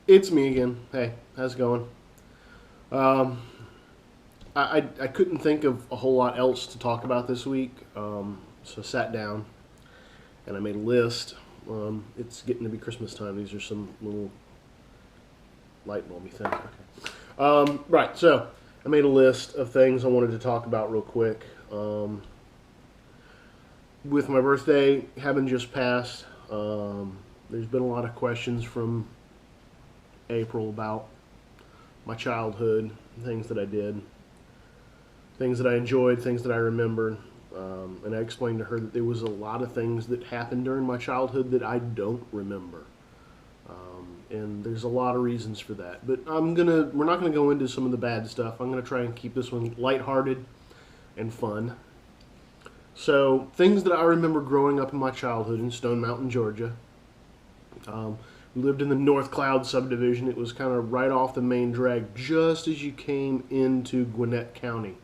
It's me again. Hey, how's it going? Um, I couldn't think of a whole lot else to talk about this week, so I sat down and I made a list. It's getting to be Christmas time. These are some little light bulby things. Okay. Right, so I made a list of things I wanted to talk about real quick. With my birthday having just passed, there's been a lot of questions from April about my childhood, things that I did, things that I enjoyed, things that I remembered. And I explained to her that there was a lot of things that happened during my childhood that I don't remember. And there's a lot of reasons for that. But we're not gonna go into some of the bad stuff. I'm gonna try and keep this one lighthearted and fun. So things that I remember growing up in my childhood in Stone Mountain, Georgia. We lived in the North Cloud subdivision. It was kind of right off the main drag, just as you came into Gwinnett County.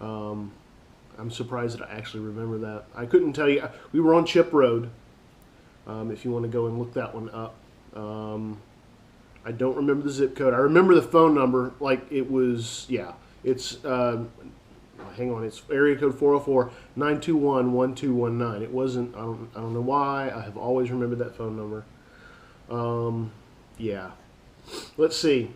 I'm surprised that I actually remember that. I couldn't tell you. We were on Chip Road. If you want to go and look that one up. I don't remember the zip code. I remember the phone number. Like it was, yeah. It's hang on. It's area code 404-921-1219. It wasn't. I don't know why. I have always remembered that phone number. Yeah. Let's see.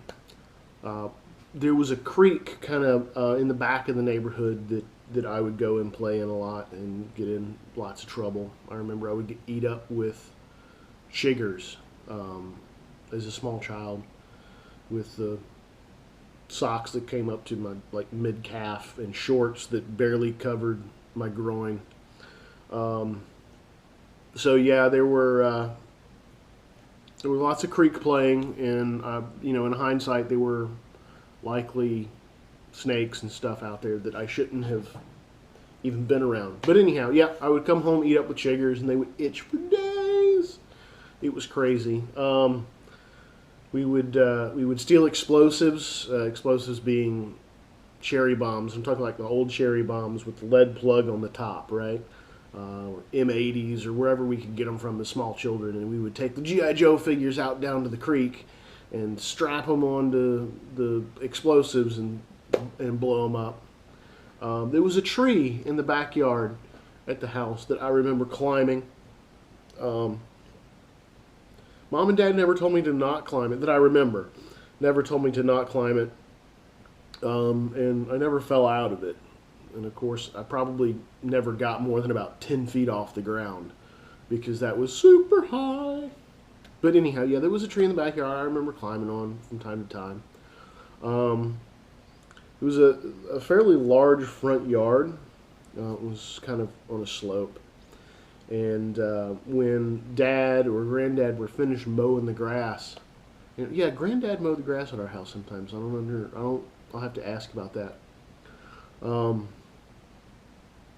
There was a creek kind of in the back of the neighborhood that I would go and play in a lot and get in lots of trouble. I remember I would eat up with chiggers as a small child with the socks that came up to my like mid calf and shorts that barely covered my groin. So yeah, there were lots of creek playing, and in hindsight, there were likely snakes and stuff out there that I shouldn't have even been around. But anyhow, yeah, I would come home, eat up with chiggers, and they would itch for days. It was crazy. We would steal explosives. Explosives being cherry bombs. I'm talking like the old cherry bombs with the lead plug on the top, right? Or M80s or wherever we could get them from as small children, and we would take the GI Joe figures out down to the creek and strap them onto the explosives and blow them up. There was a tree in the backyard at the house that I remember climbing. Mom and Dad never told me to not climb it, that I remember. Never told me to not climb it. And I never fell out of it. And of course, I probably never got more than about 10 feet off the ground because that was super high. But anyhow, yeah, there was a tree in the backyard I remember climbing on from time to time. It was a fairly large front yard. It was kind of on a slope. And when Dad or Granddad were finished mowing the grass, yeah, Granddad mowed the grass at our house sometimes. I'll have to ask about that.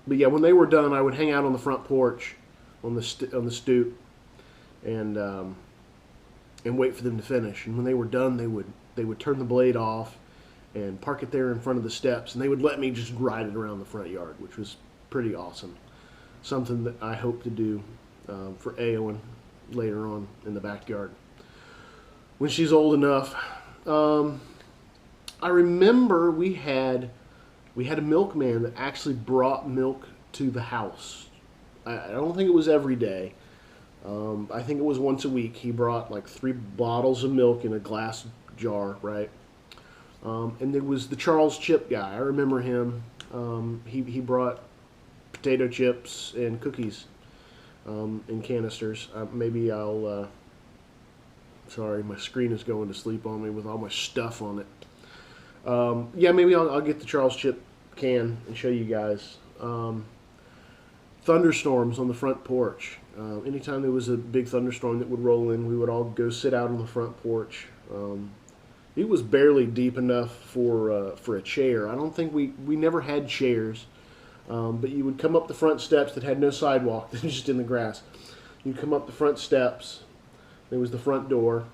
But yeah, when they were done, I would hang out on the front porch, on the stoop, and wait for them to finish. And when they were done, they would turn the blade off and park it there in front of the steps, and they would let me just ride it around the front yard, which was pretty awesome. Something that I hope to do for Eowyn later on in the backyard when she's old enough. I remember we had a milkman that actually brought milk to the house. I don't think it was every day. I think it was once a week. He brought like 3 bottles of milk in a glass jar, right? And there was the Charles Chip guy. I remember him. He brought potato chips and cookies in canisters. Maybe I'll. Sorry, my screen is going to sleep on me with all my stuff on it. Yeah, maybe I'll get the Charles Chip can and show you guys. Thunderstorms on the front porch. Anytime there was a big thunderstorm that would roll in, we would all go sit out on the front porch. It was barely deep enough for a chair. I don't think we never had chairs, but you would come up the front steps that had no sidewalk, that was just in the grass. You'd come up the front steps. There was the front door,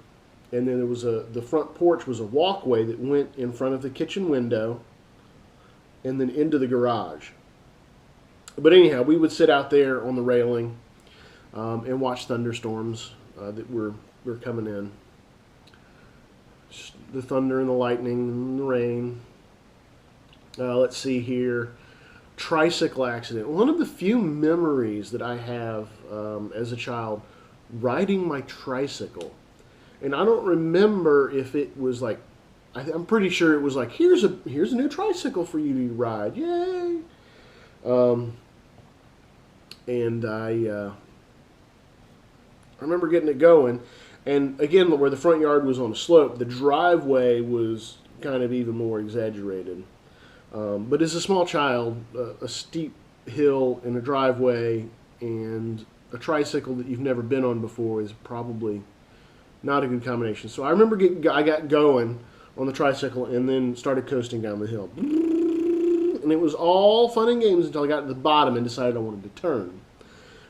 and then there was the front porch was a walkway that went in front of the kitchen window, and then into the garage. But anyhow, we would sit out there on the railing and watch thunderstorms that were coming in. Just the thunder and the lightning and the rain. Let's see here. Tricycle accident. One of the few memories that I have as a child riding my tricycle. And I don't remember if it was like, I'm pretty sure it was like, here's a new tricycle for you to ride. Yay! And I remember getting it going. And again, where the front yard was on a slope, the driveway was kind of even more exaggerated. But as a small child, a steep hill and a driveway and a tricycle that you've never been on before is probably not a good combination. So I remember I got going on the tricycle and then started coasting down the hill. And it was all fun and games until I got to the bottom and decided I wanted to turn.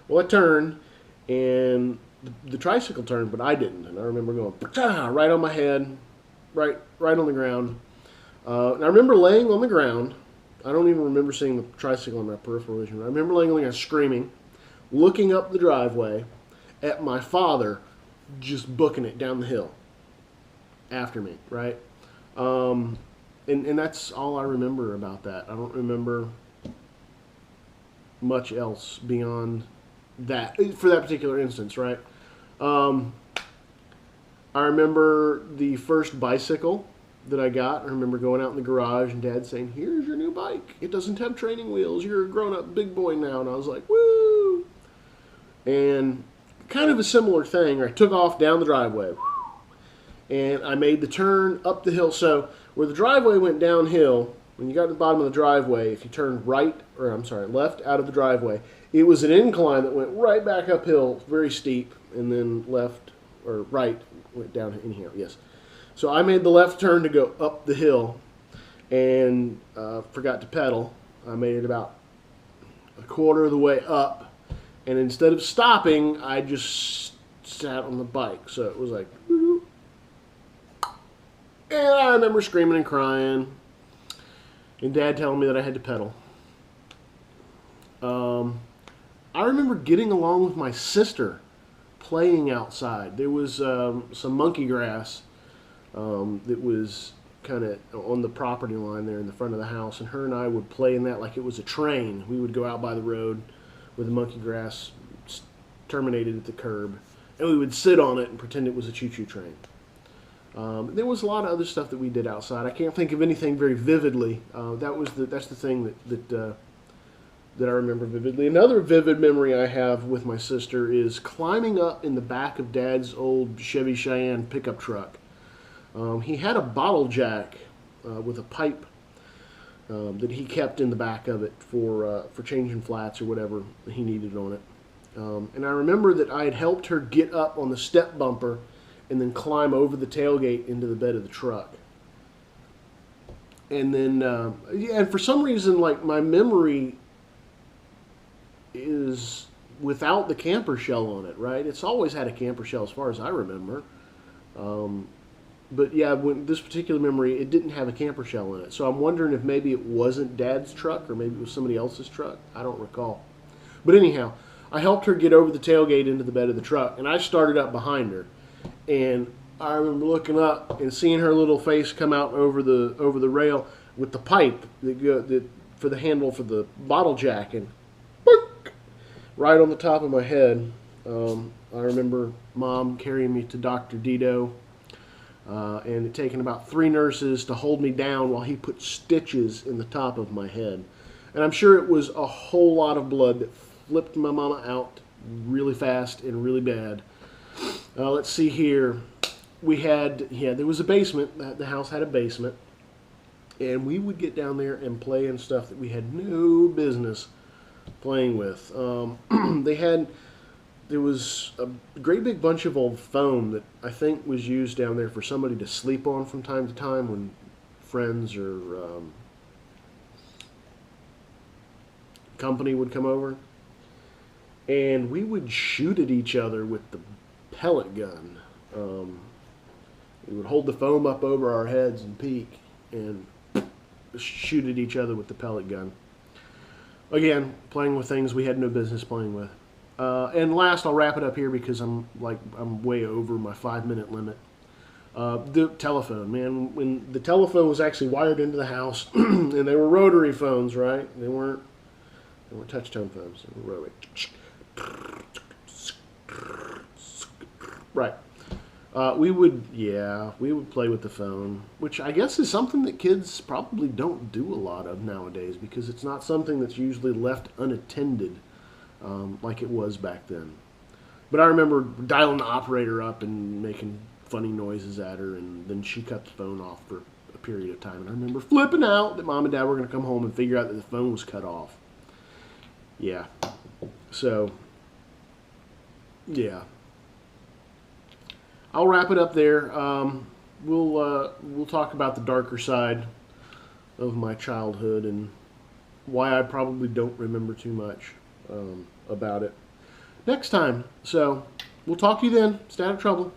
Well, I turned, and the tricycle turned, but I didn't. And I remember going right on my head, right on the ground. And I remember laying on the ground. I don't even remember seeing the tricycle in my peripheral vision. I remember laying on the ground screaming, looking up the driveway at my father just booking it down the hill after me, right? And that's all I remember about that. I don't remember much else beyond that, for that particular instance, right? I remember the first bicycle that I got. I remember going out in the garage and Dad saying, "Here's your new bike. It doesn't have training wheels. You're a grown-up big boy now." And I was like, "Woo!" And kind of a similar thing. I took off down the driveway, and I made the turn up the hill. So where the driveway went downhill, when you got to the bottom of the driveway, if you turned left out of the driveway, it was an incline that went right back uphill, very steep, and then left or right went down in here. Yes. So I made the left turn to go up the hill and forgot to pedal. I made it about a quarter of the way up, and instead of stopping, I just sat on the bike. So it was like, and I remember screaming and crying, and Dad telling me that I had to pedal. I remember getting along with my sister playing outside. There was some monkey grass that was kind of on the property line there in the front of the house, and her and I would play in that like it was a train. We would go out by the road with the monkey grass terminated at the curb, and we would sit on it and pretend it was a choo-choo train. There was a lot of other stuff that we did outside. I can't think of anything very vividly. That's the thing that I remember vividly. Another vivid memory I have with my sister is climbing up in the back of Dad's old Chevy Cheyenne pickup truck. He had a bottle jack with a pipe that he kept in the back of it for changing flats or whatever he needed on it. And I remember that I had helped her get up on the step bumper and then climb over the tailgate into the bed of the truck. And then, and for some reason, like, my memory is without the camper shell on it, right? It's always had a camper shell as far as I remember. But yeah, when this particular memory, it didn't have a camper shell in it. So I'm wondering if maybe it wasn't Dad's truck or maybe it was somebody else's truck. I don't recall. But anyhow, I helped her get over the tailgate into the bed of the truck, and I started up behind her. And I remember looking up and seeing her little face come out over the rail with the pipe that for the handle for the bottle jack, and right on the top of my head. I remember Mom carrying me to Dr. Dito, and it taking about 3 nurses to hold me down while he put stitches in the top of my head. And I'm sure it was a whole lot of blood that flipped my mama out really fast and really bad. Let's see here. There was a basement. The house had a basement. And we would get down there and play in stuff that we had no business playing with. There was a great big bunch of old foam that I think was used down there for somebody to sleep on from time to time when friends or company would come over. And we would shoot at each other with the pellet gun. We would hold the foam up over our heads and peek and shoot at each other with the pellet gun. Again, playing with things we had no business playing with. And last, I'll wrap it up here because I'm way over my 5-minute limit. The telephone, man. When the telephone was actually wired into the house, and they were rotary phones, right? They weren't touch tone phones. They were rotary. Right. We would play with the phone, which I guess is something that kids probably don't do a lot of nowadays because it's not something that's usually left unattended like it was back then. But I remember dialing the operator up and making funny noises at her, and then she cut the phone off for a period of time. And I remember flipping out that mom and dad were going to come home and figure out that the phone was cut off. Yeah. So, yeah. I'll wrap it up there. We'll talk about the darker side of my childhood and why I probably don't remember too much about it next time. So we'll talk to you then. Stay out of trouble.